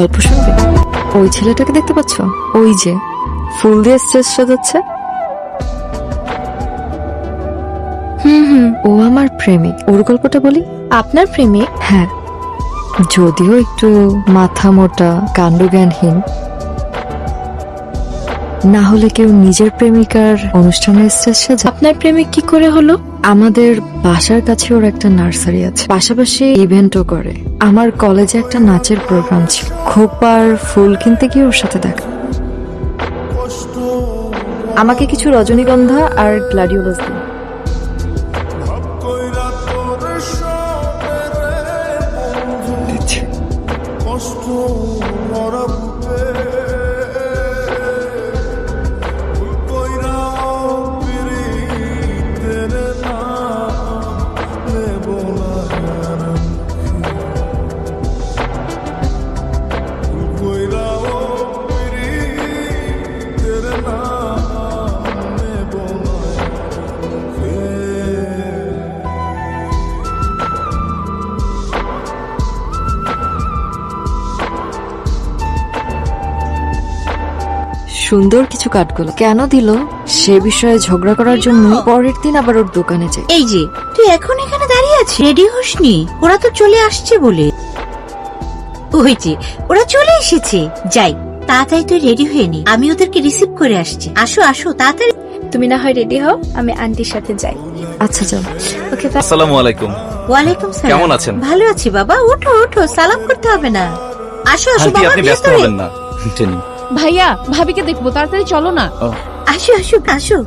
গল্প শুনবে? ওই ছেলেটাকে দেখতে পাচ্ছ? ওই যে ফুল দিয়ে স্টেজ সাজাচ্ছে। ও আমার প্রেমিক। ওর গল্পটা বলি। আপনার প্রেমিক? হ্যাঁ, যদিও একটু মাথা মোটা, কাণ্ডজ্ঞানহীন। না হলে কেউ নিজের প্রেমিকার অনুষ্ঠানের স্টেজ সাজে? আপনার প্রেমিক কি করে হলো? আমাদের বাসার কাছে ওর একটা নার্সারি আছে, পাশাপাশি ইভেন্টও করে। আমার কলেজে একটা নাচের প্রোগ্রাম ছিল, খোপার ফুল কিনতে গিয়ে ওর সাথে দেখা। আমাকে কিছু রজনীগন্ধা আর গ্লাডিওলাস দিন। সুন্দর কিছু কাঠগুলো কেন দিল সে বিষয়ে ঝগড়া করার জন্য পরের দিন আবার ওর দোকানে যাই। এই যে তুই এখন এখানে দাঁড়িয়ে আছিস, রেডি হসনি? ওরা তো চলে আসছে বলে। ওই যে ওরা চলে এসেছে। যাই, তাড়াতাড়ি তুই রেডি হয়ে নি, আমি ওদেরকে রিসিভ করে আসছি। আসো আসো তাড়াতাড়ি। তুমি না হয় রেডি হও, আমি আন্টির সাথে যাই। আচ্ছা যাও। ওকে, আসসালামু আলাইকুম। ওয়ালাইকুম সালাম। কেমন আছেন? ভালো আছি বাবা, ওঠো ওঠো, সালাম করতে হবে না। আসো আসো আন্টি, বাবা, আপনি ব্যস্ত ভেতরে। হবেন না। টেনি। ভাইয়া ভাবিকে দেখবো, তাড়াতাড়ি চলো না। আসো আসো আসো।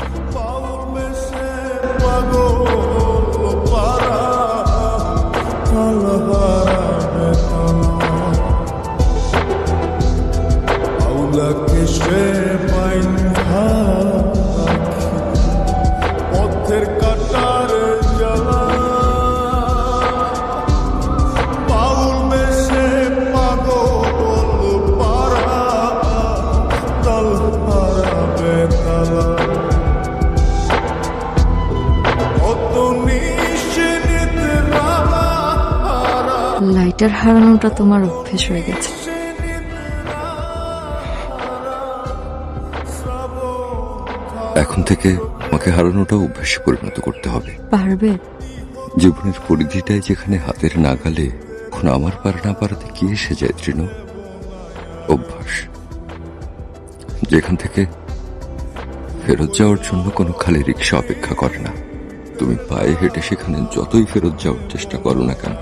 লাইটার হারানোটা তোমার অভ্যেস হয়ে গেছে। এখন থেকে আমাকে হারানোটাও অভ্যাসে পরিণত করতে হবে। পারবে? জীবনের পরিধিটাই যেখানে হাতের নাগালে, এখন আমার পার না পারাতে কি এসে যায় তৃণ? অভ্যাস, যেখান থেকে ফেরত যাওয়ার জন্য কোনো খালি রিক্সা অপেক্ষা করে না। তুমি পায়ে হেঁটে সেখানে যতই ফেরত যাওয়ার চেষ্টা করো না কেন,